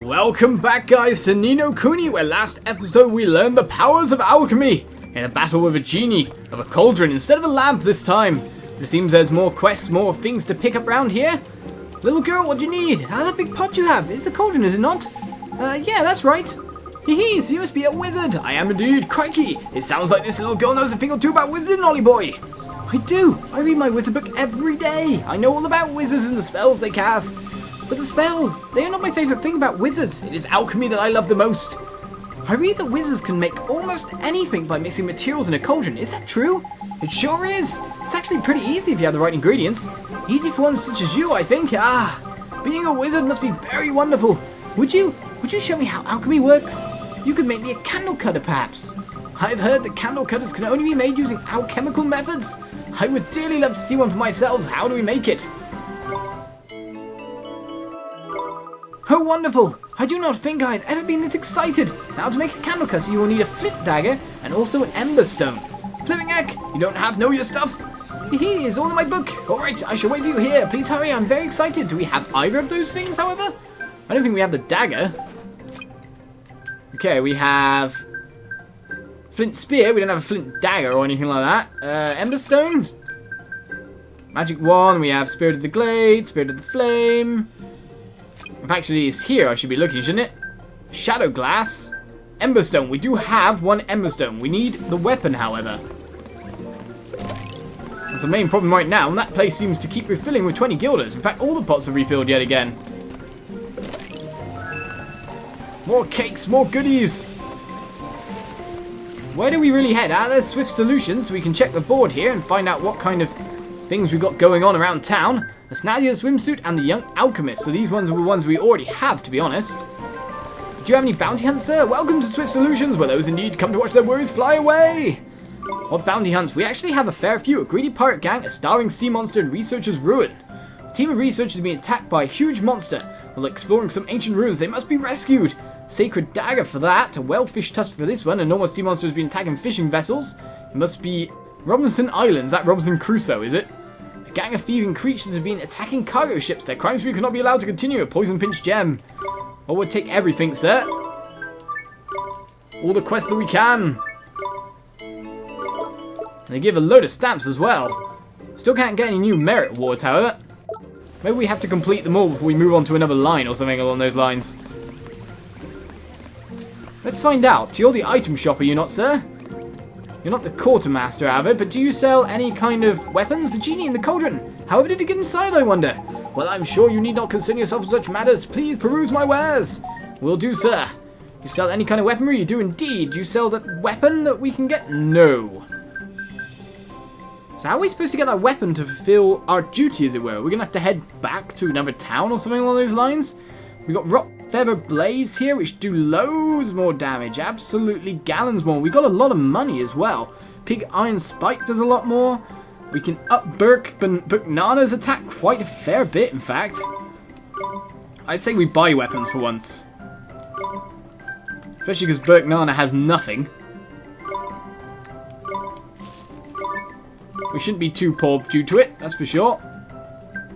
Welcome back, guys, to Ni no Kuni, where last episode we learned the powers of alchemy in a battle with a genie of a cauldron instead of a lamp this time. But it seems there's more quests, more things to pick up around here. Little girl, what do you need? Ah, that big pot you have. It's a cauldron, is it not? Yeah, that's right. Hee, so you must be a wizard. I am indeed. Crikey, it sounds like this little girl knows a thing or two about wizarding, Ollie boy. I do. I read my wizard book every day. I know all about wizards and the spells they cast. But the spells, they are not my favourite thing about wizards. It is alchemy that I love the most. I read that wizards can make almost anything by mixing materials in a cauldron. Is that true? It sure is. It's actually pretty easy if you have the right ingredients. Easy for one such as you, I think. Being a wizard must be very wonderful. Would you show me how alchemy works? You could make me a candle cutter, perhaps. I've heard that candle cutters can only be made using alchemical methods. I would dearly love to see one for myself. How do we make it? Oh, wonderful! I do not think I have ever been this excited. Now, to make a candle cutter, you will need a flint dagger and also an ember stone. Flipping heck, you don't have to know your stuff. Hee, it's all in my book. Alright, I shall wait for you here. Please hurry, I'm very excited. Do we have either of those things, however? I don't think we have the dagger. Okay, we have flint spear. We don't have a flint dagger or anything like that. Ember stone. Magic wand. We have spirit of the glade, spirit of the flame. If actually it's here, I should be looking, shouldn't it? Shadow glass. Emberstone. We do have one emberstone. We need the weapon, however. That's the main problem right now, and that place seems to keep refilling with 20 guilders. In fact, all the pots are refilled yet again. More cakes, more goodies. Where do we really head? There's Swift Solutions, so we can check the board here and find out what kind of things we've got going on around town. The Snadia swimsuit and the young alchemist. So these ones are the ones we already have, to be honest. Do you have any bounty hunts, sir? Welcome to Swift Solutions, where those indeed come to watch their worries fly away. What bounty hunts? We actually have a fair few. A greedy pirate gang, a starving sea monster, and researchers' ruin. A team of researchers is being attacked by a huge monster. While exploring some ancient ruins, they must be rescued. Sacred dagger for that. A whalefish tusk for this one. An enormous sea monster has been attacking fishing vessels. It must be Robinson Islands. That Robinson Crusoe, is it? A gang of thieving creatures have been attacking cargo ships. Their crime spree cannot be allowed to continue. A poison pinch gem. Well, we'll take everything, sir. All the quests that we can. And they give a load of stamps as well. Still can't get any new merit awards, however. Maybe we have to complete them all before we move on to another line or something along those lines. Let's find out. You're the item shop, are you not, sir? You're not the quartermaster, however, but do you sell any kind of weapons? The genie in the cauldron. However did it get inside, I wonder? Well, I'm sure you need not concern yourself with such matters. Please peruse my wares. Will do, sir. You sell any kind of weaponry? You do indeed. You sell that weapon that we can get? No. So how are we supposed to get that weapon to fulfill our duty, as it were? We're going to have to head back to another town or something along those lines? We've got rock feather blades here, which do loads more damage. Absolutely gallons more. We got a lot of money as well. Pig iron spike does a lot more. We can up Nana's attack quite a fair bit, in fact. I'd say we buy weapons for once. Especially because Nana has nothing. We shouldn't be too poor due to it, that's for sure.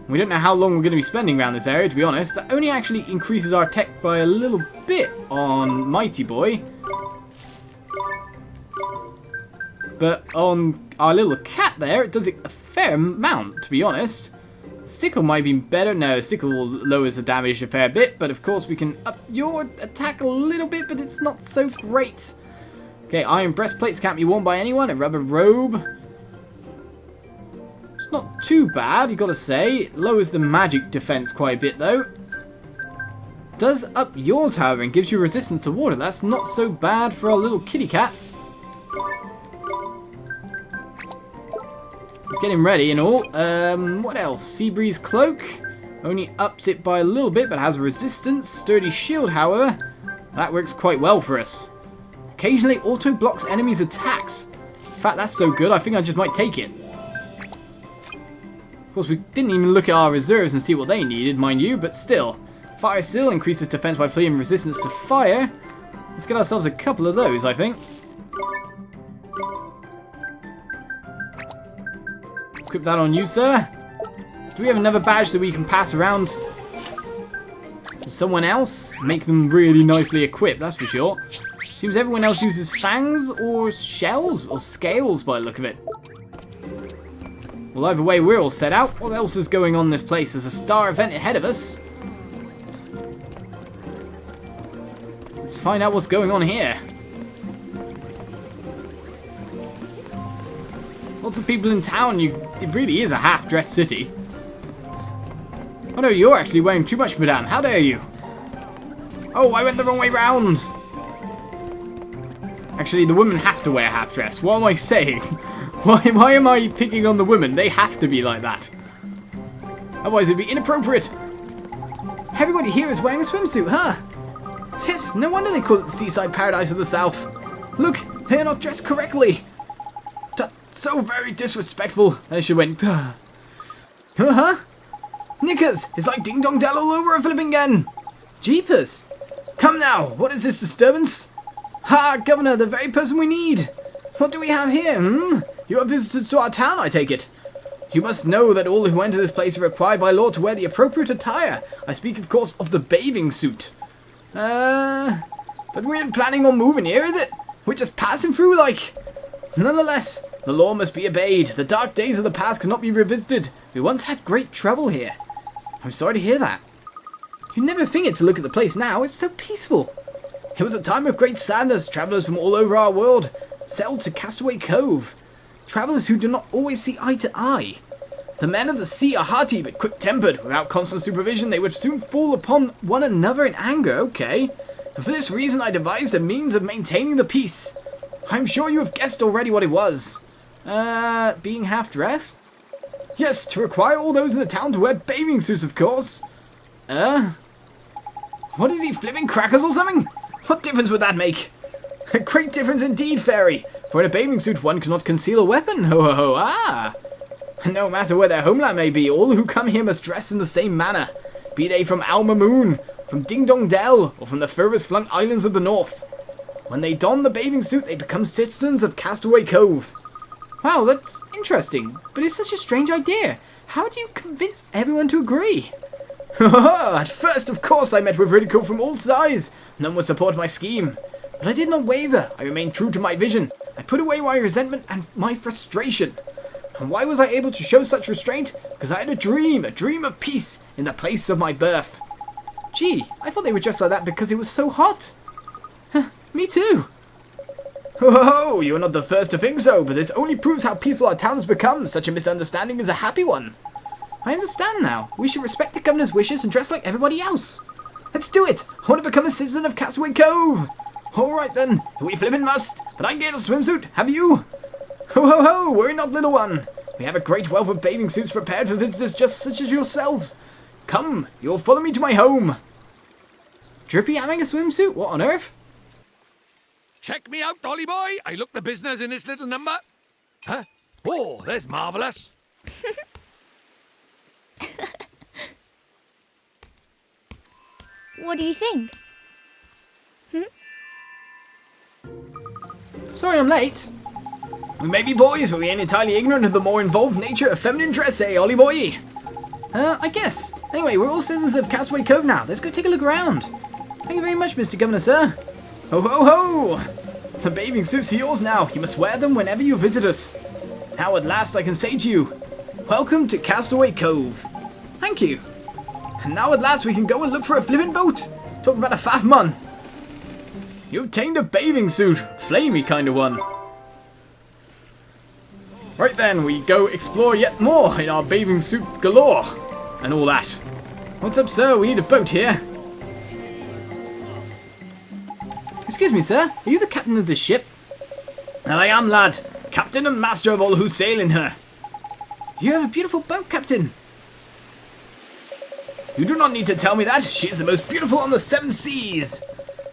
We don't know how long we're going to be spending around this area, to be honest. That only actually increases our tech by a little bit on Mighty Boy. But on our little cat there, it does it a fair amount, to be honest. Sickle might be better. No, Sickle lowers the damage a fair bit, but of course we can up your attack a little bit, but it's not so great. Okay, iron breastplates can't be worn by anyone. A rubber robe. Not too bad, you gotta say. It lowers the magic defense quite a bit, though. Does up yours, however, and gives you resistance to water. That's not so bad for our little kitty cat. Let's get him ready and all. What else? Seabreeze cloak. Only ups it by a little bit, but has resistance. Sturdy shield, however. That works quite well for us. Occasionally auto blocks enemies' attacks. In fact, that's so good, I think I just might take it. Of course, we didn't even look at our reserves and see what they needed, mind you, but still. Fire Seal increases defense by fleeing resistance to fire. Let's get ourselves a couple of those, I think. Equip that on you, sir. Do we have another badge that we can pass around? someone else. Make them really nicely equipped, that's for sure. Seems everyone else uses fangs or shells or scales by the look of it. Well, either way, we're all set out. What else is going on in this place? There's a star event ahead of us. Let's find out what's going on here. Lots of people in town. It really is a half-dressed city. Oh no, you're actually wearing too much, madame. How dare you? Oh, I went the wrong way round. Actually, the women have to wear half-dress. What am I saying? Why am I picking on the women? They have to be like that. Otherwise, it'd be inappropriate. Everybody here is wearing a swimsuit, huh? Yes, no wonder they call it the seaside paradise of the south. Look, they're not dressed correctly. So very disrespectful. And she went, huh? Knickers, it's like Ding Dong Dell all over a flipping again. Jeepers. Come now, what is this disturbance? Ha, Governor, the very person we need. What do we have here, You are visitors to our town, I take it. You must know that all who enter this place are required by law to wear the appropriate attire. I speak, of course, of the bathing suit. But we ain't planning on moving here, is it? We're just passing through, like. Nonetheless, the law must be obeyed. The dark days of the past cannot be revisited. We once had great trouble here. I'm sorry to hear that. You'd never think it to look at the place now. It's so peaceful. It was a time of great sadness. Travellers from all over our world settled to Castaway Cove. Travellers who do not always see eye to eye. The men of the sea are hearty but quick-tempered. Without constant supervision, they would soon fall upon one another in anger. Okay. And for this reason, I devised a means of maintaining the peace. I'm sure you have guessed already what it was. Being half-dressed? Yes, to require all those in the town to wear bathing suits, of course. What is he, flipping crackers or something? What difference would that make? A great difference indeed, fairy. For in a bathing suit one cannot conceal a weapon. Ho ho ho, ah! No matter where their homeland may be, all who come here must dress in the same manner. Be they from Mamoon, from Ding Dong Dell, or from the furthest flung islands of the north. When they don the bathing suit, they become citizens of Castaway Cove. Wow, that's interesting, but it's such a strange idea. How do you convince everyone to agree? At first, of course, I met with ridicule from all sides. None would support my scheme. But I did not waver. I remained true to my vision. I put away my resentment and my frustration. And why was I able to show such restraint? Because I had a dream of peace in the place of my birth. Gee, I thought they were just like that because it was so hot. Me too. Oh, you're not the first to think so, but this only proves how peaceful our town has become. Such a misunderstanding is a happy one. I understand now. We should respect the governor's wishes and dress like everybody else. Let's do it. I want to become a citizen of Castaway Cove. All right then, we flippin' must. But I can get a swimsuit. Have you? Ho ho ho, worry not, little one. We have a great wealth of bathing suits prepared for visitors just such as yourselves. Come, you'll follow me to my home. Drippy having a swimsuit? What on earth? Check me out, Dolly boy. I look the business in this little number. Huh? Oh, there's marvellous. What do you think? Sorry I'm late. We may be boys, but we ain't entirely ignorant of the more involved nature of feminine dress, eh, Ollie boy? I guess. Anyway, we're all citizens of Castaway Cove now. Let's go take a look around. Thank you very much, Mr. Governor, sir. Ho ho ho! The bathing suits are yours now. You must wear them whenever you visit us. Now at last I can say to you, welcome to Castaway Cove. Thank you. And now at last we can go and look for a flippin' boat. Talk about a faff mon. You obtained a bathing suit. Flamey kind of one. Right then, we go explore yet more in our bathing suit galore. And all that. What's up, sir? We need a boat here. Excuse me, sir. Are you the captain of this ship? That I am, lad. Captain and master of all who sail in her. You have a beautiful boat, Captain. You do not need to tell me that. She is the most beautiful on the 7 seas.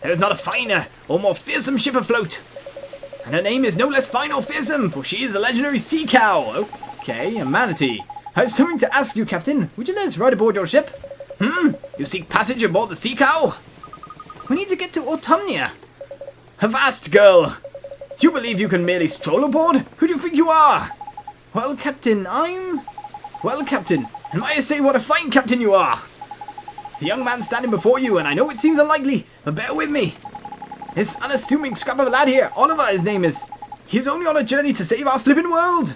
There is not a finer or more fearsome ship afloat. And her name is no less fine or fearsome, for she is the legendary sea cow. Okay, a manatee. I have something to ask you, Captain. Would you let us ride aboard your ship? You seek passage aboard the sea cow? We need to get to Autumnia. Avast, girl. You believe you can merely stroll aboard? Who do you think you are? Well, Captain, and may I say what a fine captain you are. The young man standing before you, and I know it seems unlikely, but bear with me. This unassuming scrap of a lad here, Oliver his name is. He's only on a journey to save our flippin' world.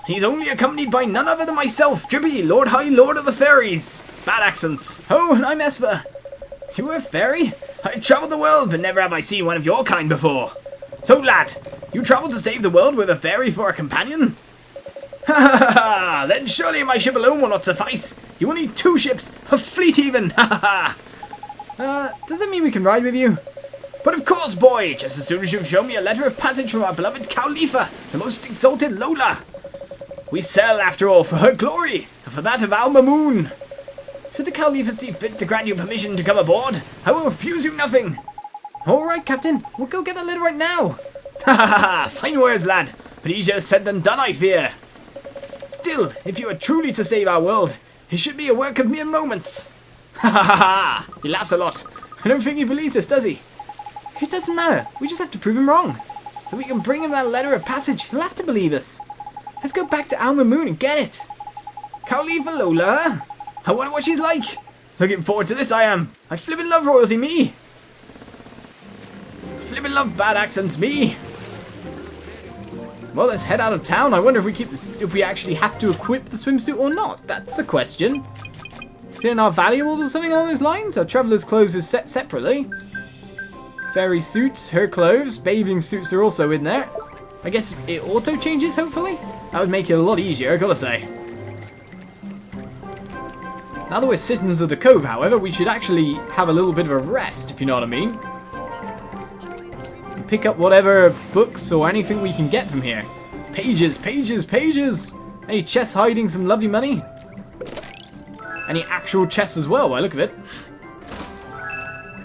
He's only accompanied by none other than myself, Drippy, Lord High Lord of the Fairies. Bad accents. Oh, and I'm Esper. You were a fairy? I've travelled the world, but never have I seen one of your kind before. So, lad, you travelled to save the world with a fairy for a companion? Ha ha ha ha! Then surely my ship alone will not suffice. You will need 2 ships, a fleet even. Ha ha ha! Does that mean we can ride with you? But of course, boy, just as soon as you've shown me a letter of passage from our beloved Cowlipha, the most exalted Lola. We sail, after all, for her glory, and for that of our Mamoon. Should the Khalifa see fit to grant you permission to come aboard, I will refuse you nothing. Alright, Captain, we'll go get that letter right now. Ha ha ha! Fine words, lad, but easier said than done, I fear. Still, if you are truly to save our world, it should be a work of mere moments. Ha ha ha ha! He laughs a lot. I don't think he believes this, does he? It doesn't matter, we just have to prove him wrong. If we can bring him that letter of passage, he'll have to believe us. Let's go back to Al Mamoon and get it. Cowlipha Lola. I wonder what she's like. Looking forward to this, I am. I flippin' love royalty, me. Flippin' love bad accents, me. Well, let's head out of town. I wonder if we keep this, if we actually have to equip the swimsuit or not. That's a question. Is it in our valuables or something along those lines? Our traveller's clothes is set separately. Fairy suits, her clothes, bathing suits are also in there. I guess it auto changes, hopefully? That would make it a lot easier, I gotta say. Now that we're citizens of the Cove, however, we should actually have a little bit of a rest, if you know what I mean. And pick up whatever books or anything we can get from here. Pages, pages, pages! Any chests hiding some lovely money? Any actual chests as well, by the look of it.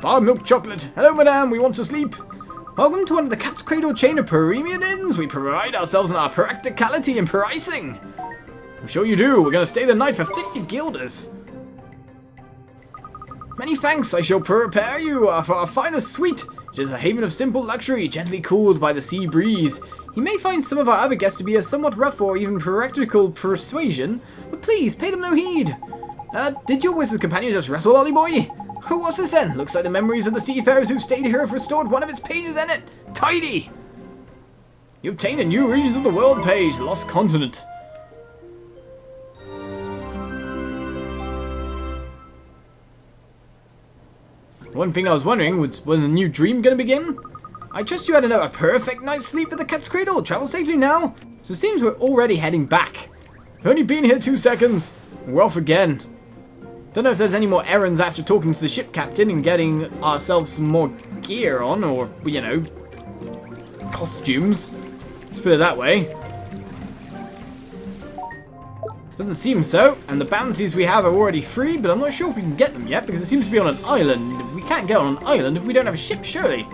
Bar milk chocolate. Hello, madame, we want to sleep. Welcome to one of the Cat's Cradle chain of premium inns. We pride ourselves on our practicality in pricing. I'm sure you do. We're going to stay the night for 50 guilders. Many thanks. I shall prepare you for our finest suite. It is a haven of simple luxury, gently cooled by the sea breeze. You may find some of our other guests to be a somewhat rough or even practical persuasion, but please pay them no heed. Did your wizard companion just wrestle, Ollie boy? What's this then? Looks like the memories of the seafarers who stayed here have restored one of its pages in it. Tidy! You obtain a new regions of the world page, Lost Continent. One thing I was wondering was the new dream going to begin? I trust you had a perfect night's sleep at the Cat's Cradle. Travel safely now. So it seems we're already heading back. We've only been here 2 seconds. We're off again. Don't know if there's any more errands after talking to the ship captain and getting ourselves some more gear on, or, you know, costumes. Let's put it that way. Doesn't seem so, and the bounties we have are already free, but I'm not sure if we can get them yet, because it seems to be on an island. We can't get on an island if we don't have a ship, surely.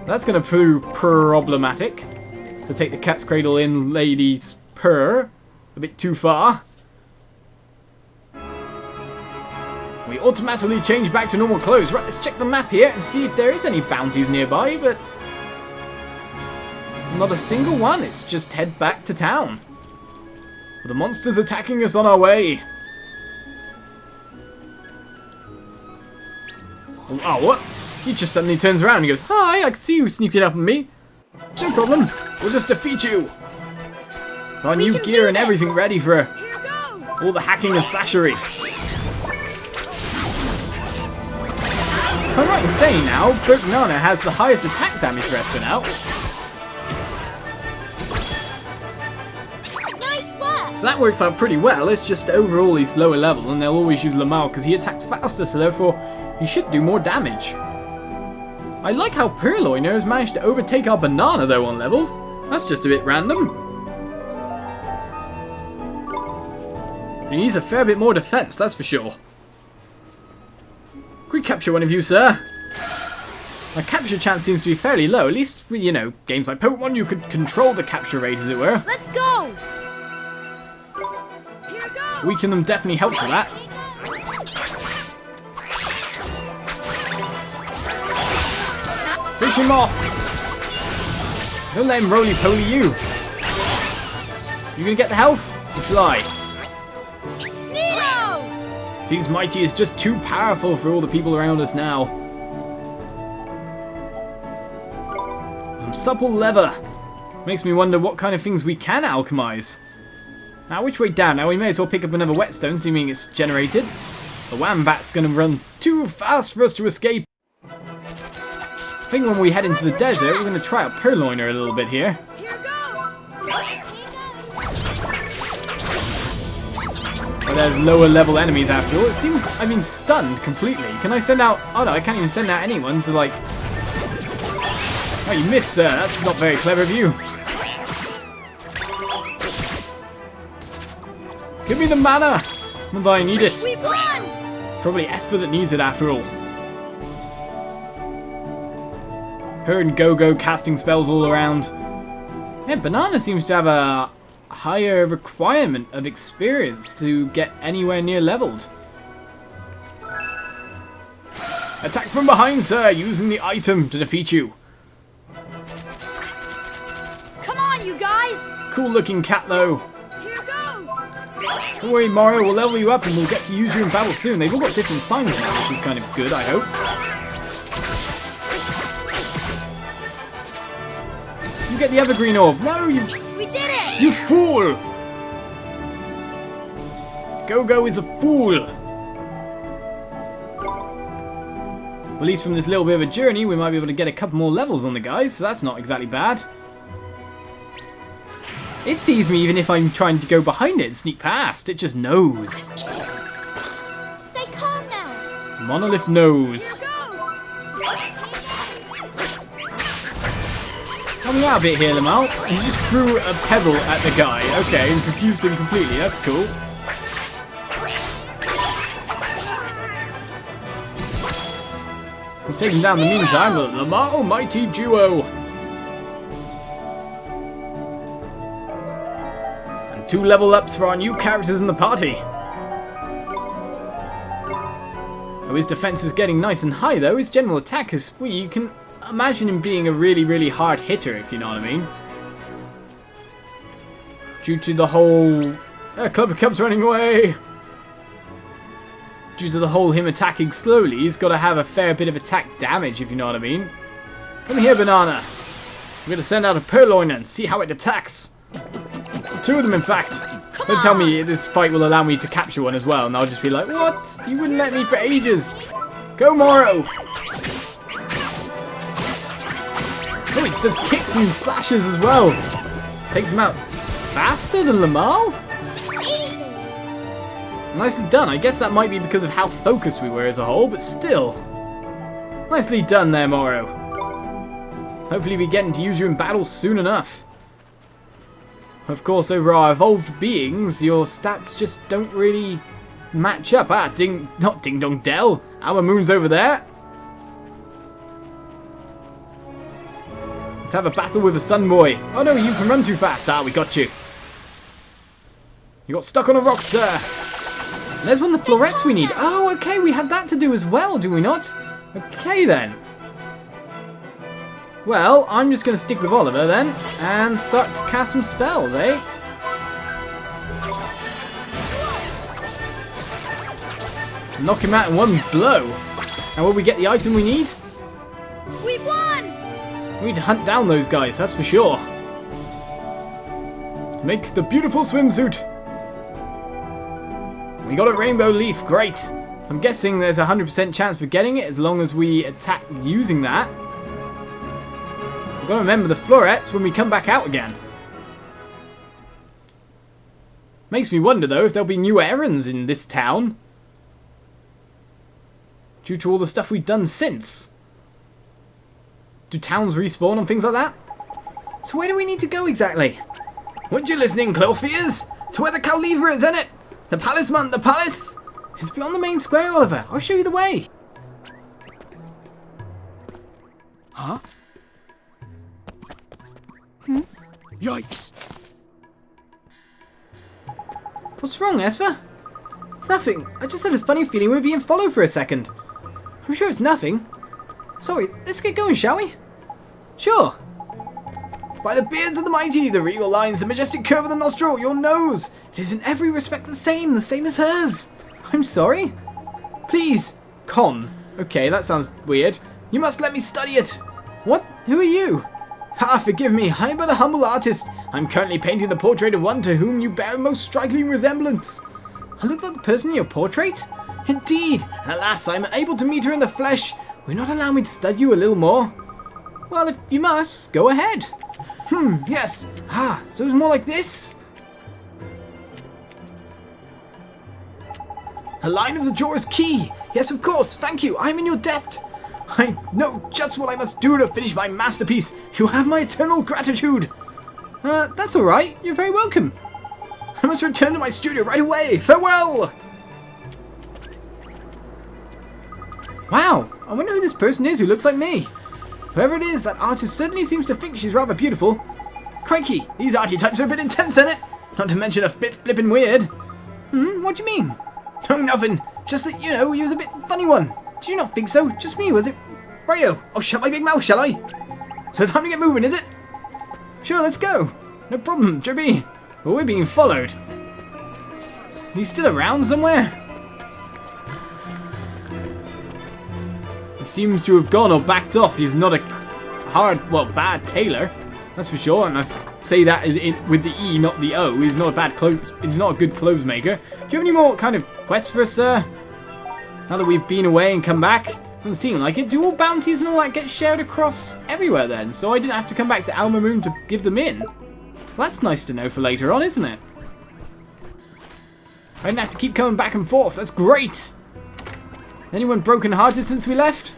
That's going to prove problematic. To take the Cat's Cradle in Lady's Purr a bit too far. We automatically change back to normal clothes. Right, let's check the map here and see if there is any bounties nearby, but not a single one. It's just head back to town. With the monsters attacking us on our way. Oh, what? He just suddenly turns around and goes, "Hi, I can see you sneaking up on me. No problem. We'll just defeat you." Our new gear and everything ready for all the hacking and slashery. If I'm right in saying now, Nana has the highest attack damage for Esper now. Nice work. So that works out pretty well. It's just overall he's lower level and they'll always use Lamar because he attacks faster, so therefore he should do more damage. I like how Purloiner has managed to overtake our Banana though on levels. That's just a bit random. He needs a fair bit more defense, that's for sure. Can we capture one of you, sir? My capture chance seems to be fairly low. At least, you know, games like Pokemon, you could control the capture rate, as it were. Let's go! Here goes! Weaken them definitely helps with that. Push him off! Don't let him roly-poly you. You gonna get the health? Or shall I? Nino! These mighty is just too powerful for all the people around us now. Some supple leather. Makes me wonder what kind of things we can alchemize. Now, which way down? Now, we may as well pick up another whetstone, assuming it's generated. The wombat's going to run too fast for us to escape. I think when we head into the desert, we're going to try out Purloiner a little bit here. But there's lower level enemies after all. It seems I've been stunned completely. Can I send out... Oh no, I can't even send out anyone to like... Oh, you missed, sir. That's not very clever of you. Give me the mana! Not that I need it. Probably Esper that needs it after all. Her and Go-Go casting spells all around. Yeah, Banana seems to have a higher requirement of experience to get anywhere near leveled. Attack from behind, sir, using the item to defeat you. Come on, you guys! Cool looking cat though. Here goes! Don't worry, Mario, we'll level you up and we'll get to use you in battle soon. They've all got different signs now, which is kind of good, I hope. You get the evergreen orb. No, you... We did it! You fool! Go-Go is a fool! At least from this little bit of a journey, we might be able to get a couple more levels on the guys, so that's not exactly bad. It sees me even if I'm trying to go behind it and sneak past. It just knows. Stay calm now! Monolith knows. Here goes! Help me out a bit here, Lamal. You just threw a pebble at the guy. Okay, and confused him completely. That's cool. We'll take him down in the meantime. The Lamal Mighty Duo. And 2 level ups for our new characters in the party. Oh, his defense is getting nice and high though. His general attack is... Well, you can imagine him being a really, really hard hitter, if you know what I mean. Due to the whole... Club of Cubs running away! Due to the whole him attacking slowly, he's got to have a fair bit of attack damage, if you know what I mean. Come here, Banana. I'm going to send out a Purloiner and see how it attacks. 2 of them, in fact. Don't tell me this fight will allow me to capture one as well, and I'll just be like, what? You wouldn't let me for ages. Go, Moro! Oh, it does kicks and slashes as well. Takes him out faster than Lamal? Easy! Nicely done. I guess that might be because of how focused we were as a whole, but still. Nicely done there, Moro. Hopefully we get to use you in battle soon enough. Of course, over our evolved beings, your stats just don't really match up. Not Ding Dong Dell. Our Mamoon's over there. Let's have a battle with the Sun Boy. Oh no, you can run too fast. We got you. You got stuck on a rock, sir. And there's one of the florets we need. Oh, okay, we have that to do as well, do we not? Okay, then. Well, I'm just going to stick with Oliver, then, and start to cast some spells, eh? Knock him out in one blow. And will we get the item we need? We won! We need to hunt down those guys, that's for sure. To make the beautiful swimsuit. We got a rainbow leaf, great. I'm guessing there's a 100% chance for getting it as long as we attack using that. We've got to remember the florets when we come back out again. Makes me wonder though if there'll be new errands in this town. Due to all the stuff we've done since. Do towns respawn and things like that? So where do we need to go exactly? Weren't you listening, Clothiers? To where the Cowlipha is, isn't it? The palace, man, the palace! It's beyond the main square, Oliver. I'll show you the way. Huh? Yikes! What's wrong, Esper? Nothing. I just had a funny feeling we were being followed for a second. I'm sure it's nothing. Sorry, let's get going, shall we? Sure. By the beards of the mighty, the regal lines, the majestic curve of the nostril, your nose. It is in every respect the same as hers. I'm sorry? Please. Con. Okay, that sounds weird. You must let me study it. What? Who are you? Forgive me. I am but a humble artist. I'm currently painting the portrait of one to whom you bear a most striking resemblance. I look like the person in your portrait? Indeed, and alas, I am unable to meet her in the flesh. Will you not allow me to study you a little more? Well, if you must, go ahead. Yes. So it's more like this? A line of the jaw is key. Yes, of course. Thank you. I'm in your debt. I know just what I must do to finish my masterpiece. You have my eternal gratitude. That's all right. You're very welcome. I must return to my studio right away. Farewell. Wow. I wonder who this person is who looks like me. Whoever it is, that artist certainly seems to think she's rather beautiful. Crikey, these archetypes are a bit intense, ain't it? Not to mention a bit flippin' weird. What do you mean? No, nothing. Just that, you know, he was a bit funny one. Did you not think so? Just me, was it? Righto. I'll shut my big mouth, shall I? So time to get moving, is it? Sure, let's go. No problem, Drippy. But we're being followed. He's still around somewhere? He seems to have gone or backed off. He's not a bad tailor. That's for sure. And I say that with the E, not the O. He's not a bad clothes. He's not a good clothes maker. Do you have any more kind of quests for us, sir? Now that we've been away and come back, doesn't seem like it. Do all bounties and all that get shared across everywhere then? So I didn't have to come back to Mamoon to give them in. Well, that's nice to know for later on, isn't it? I didn't have to keep coming back and forth. That's great. Anyone broken-hearted since we left?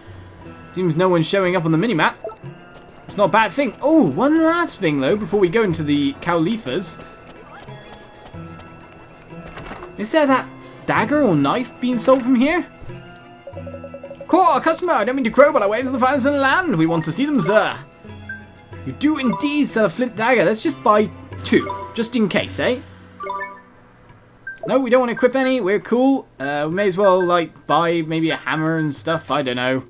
Seems no one's showing up on the minimap. It's not a bad thing. Oh, one last thing though before we go into the Cowlifas. Is there that dagger or knife being sold from here? Core customer, I don't mean to crow, but I waves of the finest in the land. We want to see them, sir. You do indeed sell a flint dagger. Let's just buy 2, just in case, eh? No, we don't want to equip any. We're cool. We may as well, like, buy maybe a hammer and stuff. I don't know.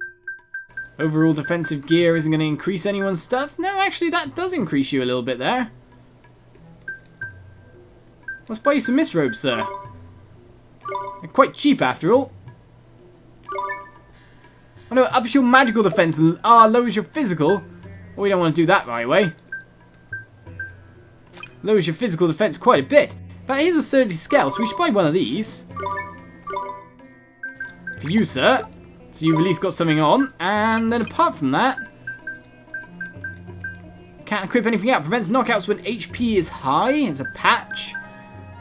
Overall defensive gear isn't going to increase anyone's stuff. No, actually, that does increase you a little bit there. Let's buy you some mist robes, sir. They're quite cheap, after all. Oh no, ups your magical defense and lowers your physical. Well, we don't want to do that right away. Lowers your physical defense quite a bit. But here's a 30 scale, so we should buy one of these. For you, sir. So you've at least got something on. And then apart from that, can't equip anything out. Prevents knockouts when HP is high. It's a patch.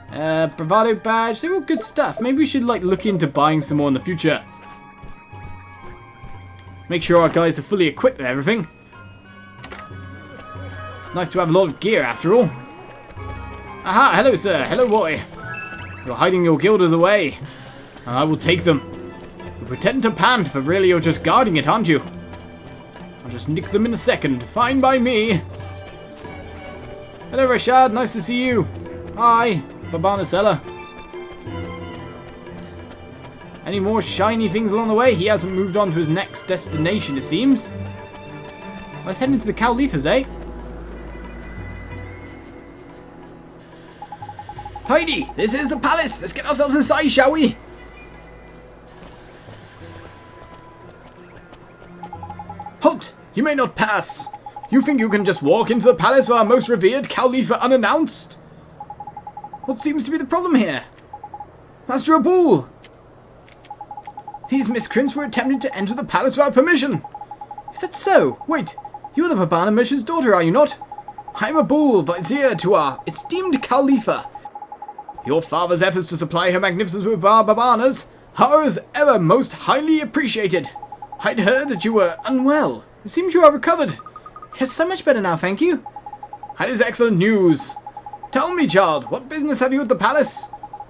Bravado badge. They're all good stuff. Maybe we should like look into buying some more in the future. Make sure our guys are fully equipped with everything. It's nice to have a lot of gear after all. Aha, hello sir, hello boy. You're hiding your guilders away, and I will take them. You pretend to pant, but really you're just guarding it, aren't you? I'll just nick them in a second, fine by me. Hello Rashad, nice to see you. Hi, Babana Seller. Any more shiny things along the way? He hasn't moved on to his next destination, it seems. Let's head into the Cowlifas, eh? Tidy! This is the palace! Let's get ourselves inside, shall we? Halt! You may not pass! You think you can just walk into the palace of our most revered Khalifa unannounced? What seems to be the problem here? Master Abul! These miscreants were attempting to enter the palace without permission. Is that so? Wait, you are the Babana merchant's daughter, are you not? I am Abul, vizier to our esteemed Khalifa. Your father's efforts to supply her magnificence with our Babanas are as ever most highly appreciated. I'd heard that you were unwell. It seems you are recovered. Yes, so much better now, thank you. That is excellent news. Tell me, child, what business have you at the palace?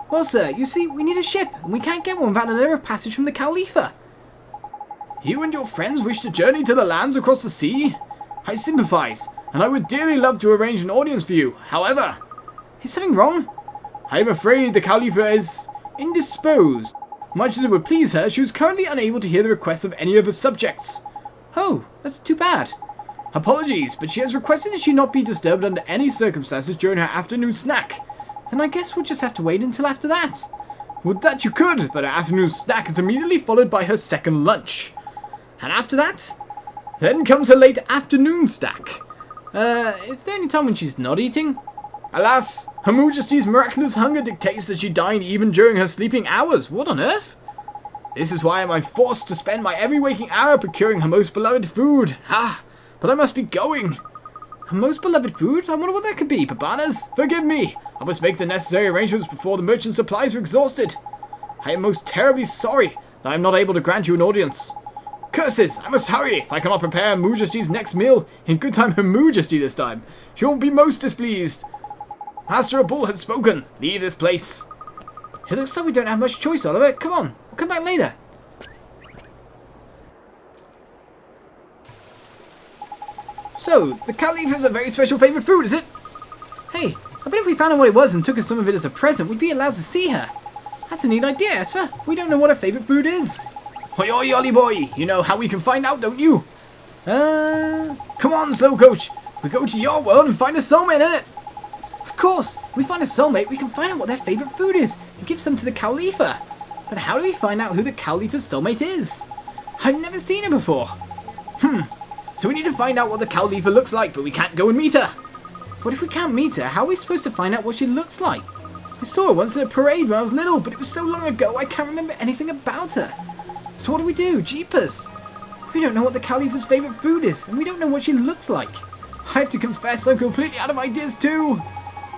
Well, sir, you see, we need a ship, and we can't get one without a letter of passage from the Cowlipha. You and your friends wish to journey to the lands across the sea? I sympathize, and I would dearly love to arrange an audience for you. However, is something wrong? I am afraid the Cowlipha is indisposed. Much as it would please her, she was currently unable to hear the requests of any of her subjects. Oh, that's too bad. Apologies, but she has requested that she not be disturbed under any circumstances during her afternoon snack. Then I guess we'll just have to wait until after that. Would that you could, but her afternoon snack is immediately followed by her second lunch. And after that, then comes her late afternoon snack. Is there any time when she's not eating? Alas, Her Moojesty's miraculous hunger dictates that she dine even during her sleeping hours. What on earth? This is why I'm forced to spend my every waking hour procuring her most beloved food. But I must be going. Her most beloved food? I wonder what that could be. Babanas, forgive me. I must make the necessary arrangements before the merchant supplies are exhausted. I am most terribly sorry that I am not able to grant you an audience. Curses, I must hurry. If I cannot prepare Moojesty's next meal in good time for Moojesty this time, she will be most displeased. Master Bull has spoken. Leave this place. It looks like we don't have much choice, Oliver. Come on, we'll come back later. So, the Khalifa is a very special favourite food, is it? Hey, I bet if we found out what it was and took her some of it as a present, we'd be allowed to see her. That's a neat idea, Esper. We don't know what her favourite food is. Hoi hoi, Ollie boy. You know how we can find out, don't you? Come on, Slow Coach. We go to your world and find a soulmate in it. Of course, if we find a soulmate, we can find out what their favourite food is and give some to the Cowlipha. But how do we find out who the Cowlipha's soulmate is? I've never seen her before. So we need to find out what the Cowlipha looks like, but we can't go and meet her. But if we can't meet her, how are we supposed to find out what she looks like? I saw her once at a parade when I was little, but it was so long ago I can't remember anything about her. So what do? Jeepers! We don't know what the Cowlipha's favourite food is, and we don't know what she looks like. I have to confess I'm completely out of ideas too.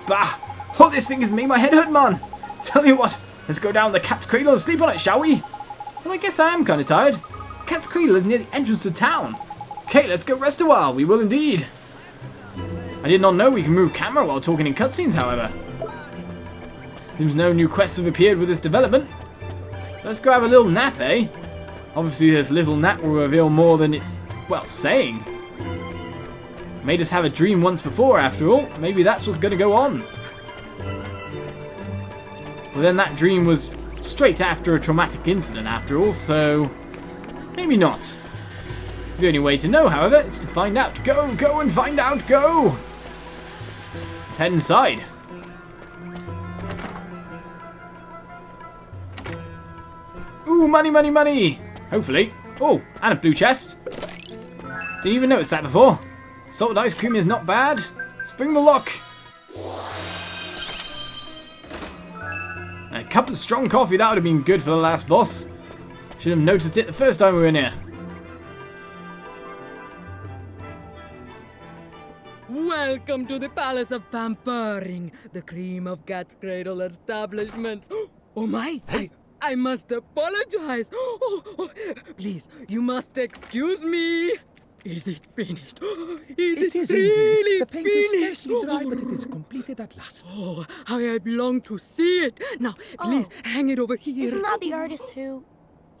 Bah! All this thing has made my head hurt, man. Tell you what, let's go down the cat's cradle and sleep on it, shall we? Well, I guess I am kind of tired. Cat's cradle is near the entrance to town. Okay, let's go rest a while. We will indeed. I did not know we can move camera while talking in cutscenes, however. Seems no new quests have appeared with this development. Let's go have a little nap, eh? Obviously, this little nap will reveal more than it's, well, saying. Made us have a dream once before, after all. Maybe that's what's going to go on. Well, then that dream was straight after a traumatic incident, after all, so maybe not. The only way to know, however, is to find out. Go and find out, go! Let's head inside. Ooh, money, money, money! Hopefully. Oh, and a blue chest. Didn't even notice that before. Salted ice cream is not bad. Spring the lock. A cup of strong coffee, that would have been good for the last boss. Should have noticed it the first time we were in here. Welcome to the Palace of Pampering, the cream of Cat's Cradle establishments. Oh my! I must apologize. Please, you must excuse me. Is it finished? It is really indeed. The paint is finished? scarcely dry, but it is completed at last. Oh, how I long to see it. Now, please, hang it over here. Isn't that the artist who...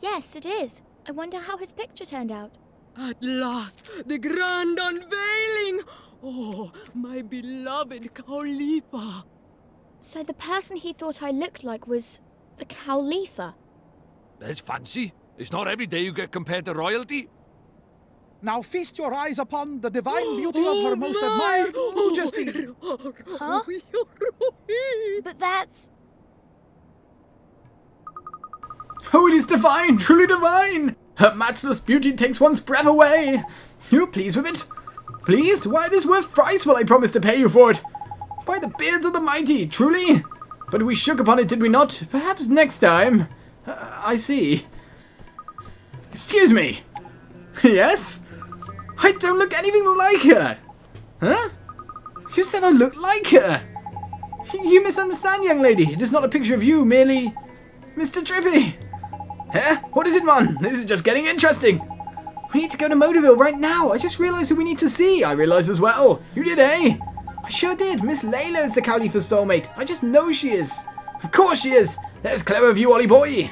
Yes, it is. I wonder how his picture turned out. At last, the grand unveiling. Oh, my beloved Khalifa. So the person he thought I looked like was the Cowlipha. That's fancy. It's not every day you get compared to royalty. Now feast your eyes upon the divine beauty of her most admired Moojesty. Huh? But that's... Oh, it is divine, truly divine! Her matchless beauty takes one's breath away. You're pleased with it? Pleased? Why, it is worth thrice what I promised to pay you for it. By the beards of the mighty, truly? But we shook upon it, did we not? Perhaps next time. I see. Excuse me. Yes? I don't look anything like her. Huh? You said I look like her. You misunderstand, young lady. It is not a picture of you, merely... Mr. Trippy. Huh? What is it, man? This is just getting interesting. We need to go to Motorville right now. I just realised who we need to see. I realised as well. You did, eh? I sure did. Miss Layla is the Khalifa's soulmate. I just know she is. Of course she is. That's clever of you, Ollie boy.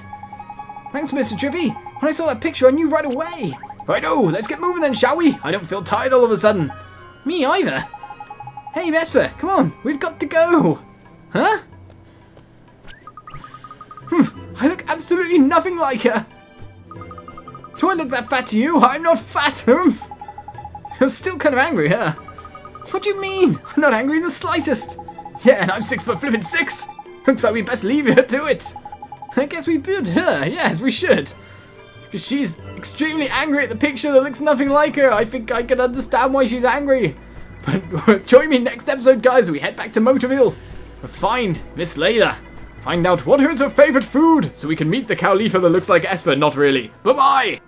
Thanks, Mr. Trippy. When I saw that picture, I knew right away. Righto, let's get moving then, shall we? I don't feel tired all of a sudden. Me either. Hey, Vesper, come on. We've got to go. Huh? I look absolutely nothing like her. Do I look that fat to you? I'm not fat. You're still kind of angry, huh? What do you mean? I'm not angry in the slightest. Yeah, and I'm 6'6". Looks like we best leave her to it. I guess we build her. Yes, we should. Because she's extremely angry at the picture that looks nothing like her. I think I can understand why she's angry. But join me next episode, guys, as we head back to Motorville. Find Miss Layla. Find out what is her favorite food, so we can meet the Cowlipha that looks like Esper. Not really. Bye-bye!